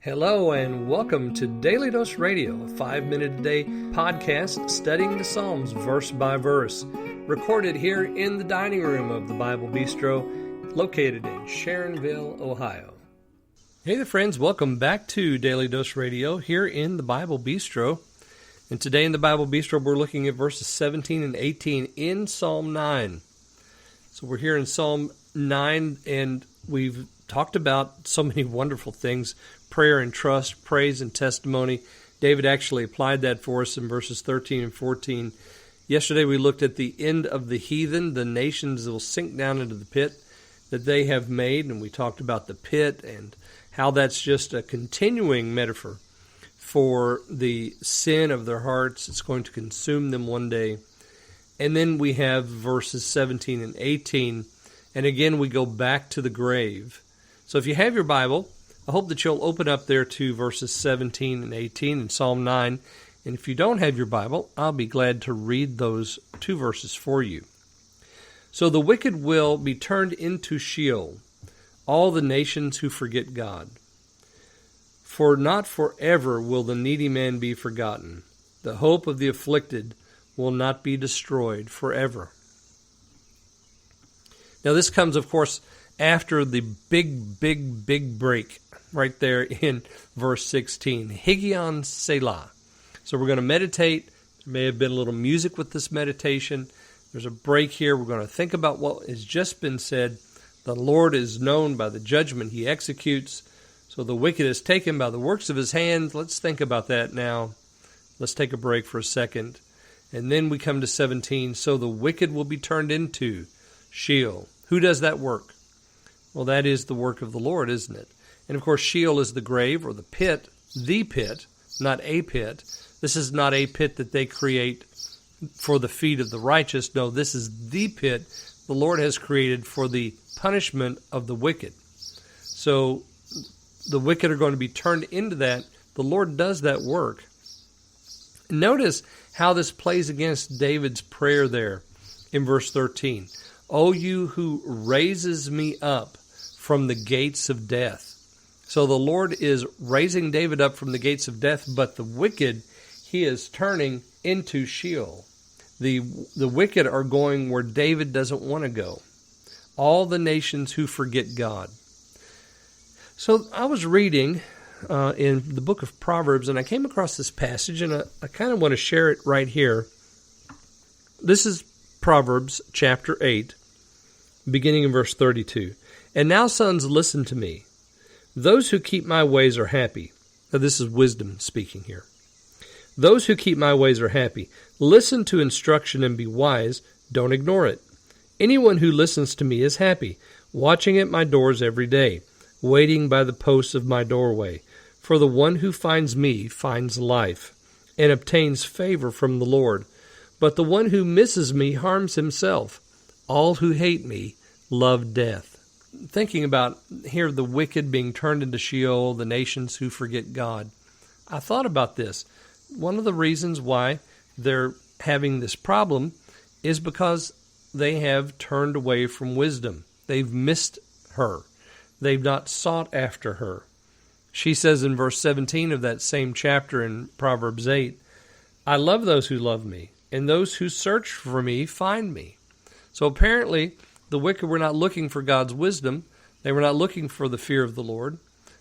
Hello and welcome to Daily Dose Radio, a 5-minute-a-day podcast studying the Psalms verse by verse, recorded here in the dining room of the Bible Bistro, located in Sharonville, Ohio. Hey there friends, welcome back to Daily Dose Radio here in the Bible Bistro. And today in the Bible Bistro we're looking at verses 17 and 18 in Psalm 9. So we're here in Psalm 9 and we've talked about so many wonderful things, prayer and trust, praise and testimony. David actually applied that for us in verses 13 and 14. Yesterday we looked at the end of the heathen, the nations that will sink down into the pit that they have made, and we talked about the pit and how that's just a continuing metaphor for the sin of their hearts. It's going to consume them one day. And then we have verses 17 and 18, and again we go back to the grave. So if you have your Bible, I hope that you'll open up there to verses 17 and 18 in Psalm 9. And if you don't have your Bible, I'll be glad to read those two verses for you. So the wicked will be turned into Sheol, all the nations who forget God. For not forever will the needy man be forgotten. The hope of the afflicted will not be destroyed forever. Now this comes, of course, after the big break right there in verse 16. Higion Selah. So we're going to meditate. There may have been a little music with this meditation. There's a break here. We're going to think about what has just been said. The Lord is known by the judgment he executes. So the wicked is taken by the works of his hands. Let's think about that now. Let's take a break for a second. And then we come to 17. So the wicked will be turned into Sheol. Who does that work? Well, that is the work of the Lord, isn't it? And of course, Sheol is the grave or the pit, not a pit. This is not a pit that they create for the feet of the righteous. No, this is the pit the Lord has created for the punishment of the wicked. So the wicked are going to be turned into that. The Lord does that work. Notice how this plays against David's prayer there in verse 13. O you who raises me up from the gates of death. So the Lord is raising David up from the gates of death, but the wicked he is turning into Sheol. The wicked are going where David doesn't want to go. All the nations who forget God. So I was reading in the book of Proverbs, and I came across this passage, and I kind of want to share it right here. This is Proverbs chapter 8, beginning in verse 32. And now, sons, listen to me. Those who keep my ways are happy. Now, this is wisdom speaking here. Those who keep my ways are happy. Listen to instruction and be wise. Don't ignore it. Anyone who listens to me is happy, watching at my doors every day, waiting by the posts of my doorway. For the one who finds me finds life and obtains favor from the Lord. But the one who misses me harms himself. All who hate me love death. Thinking about here the wicked being turned into Sheol, the nations who forget God, I thought about this. One of the reasons why they're having this problem is because they have turned away from wisdom. They've missed her. They've not sought after her. She says in verse 17 of that same chapter in Proverbs 8, I love those who love me, and those who search for me find me. So apparently, the wicked were not looking for God's wisdom. They were not looking for the fear of the Lord.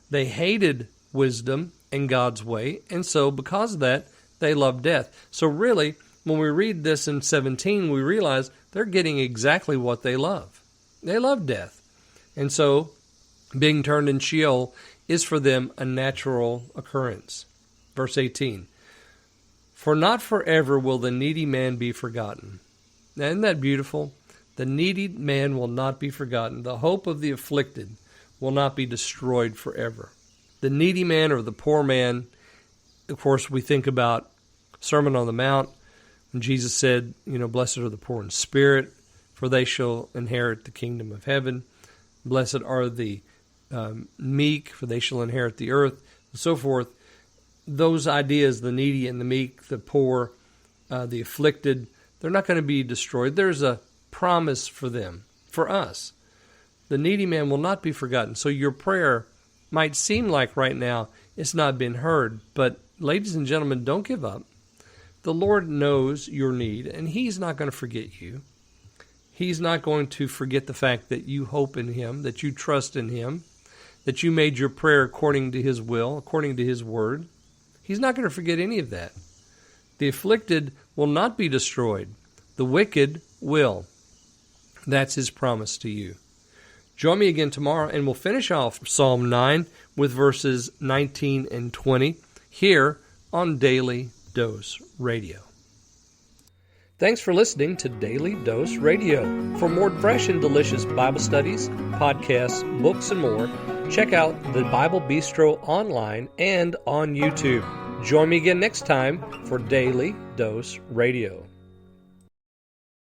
They hated wisdom and God's way, and so because of that, they loved death. So really, when we read this in 17, we realize they're getting exactly what they love. They love death. And so, being turned in Sheol is for them a natural occurrence. Verse 18, For not forever will the needy man be forgotten. Now, isn't that beautiful? The needy man will not be forgotten. The hope of the afflicted will not be destroyed forever. The needy man or the poor man, of course, we think about Sermon on the Mount, when Jesus said, blessed are the poor in spirit, for they shall inherit the kingdom of heaven. Blessed are the meek, for they shall inherit the earth, and so forth. Those ideas, the needy and the meek, the poor, the afflicted, they're not going to be destroyed. There's a promise for them, for us. The needy man will not be forgotten. So your prayer might seem like right now it's not been heard. But ladies and gentlemen, don't give up. The Lord knows your need, and He's not going to forget you. He's not going to forget the fact that you hope in Him, that you trust in Him, that you made your prayer according to His will, according to His word. He's not going to forget any of that. The afflicted will not be destroyed. The wicked will. That's His promise to you. Join me again tomorrow, and we'll finish off Psalm 9 with verses 19 and 20 here on Daily Dose Radio. Thanks for listening to Daily Dose Radio. For more fresh and delicious Bible studies, podcasts, books, and more, check out the Bible Bistro online and on YouTube. Join me again next time for Daily Dose Radio.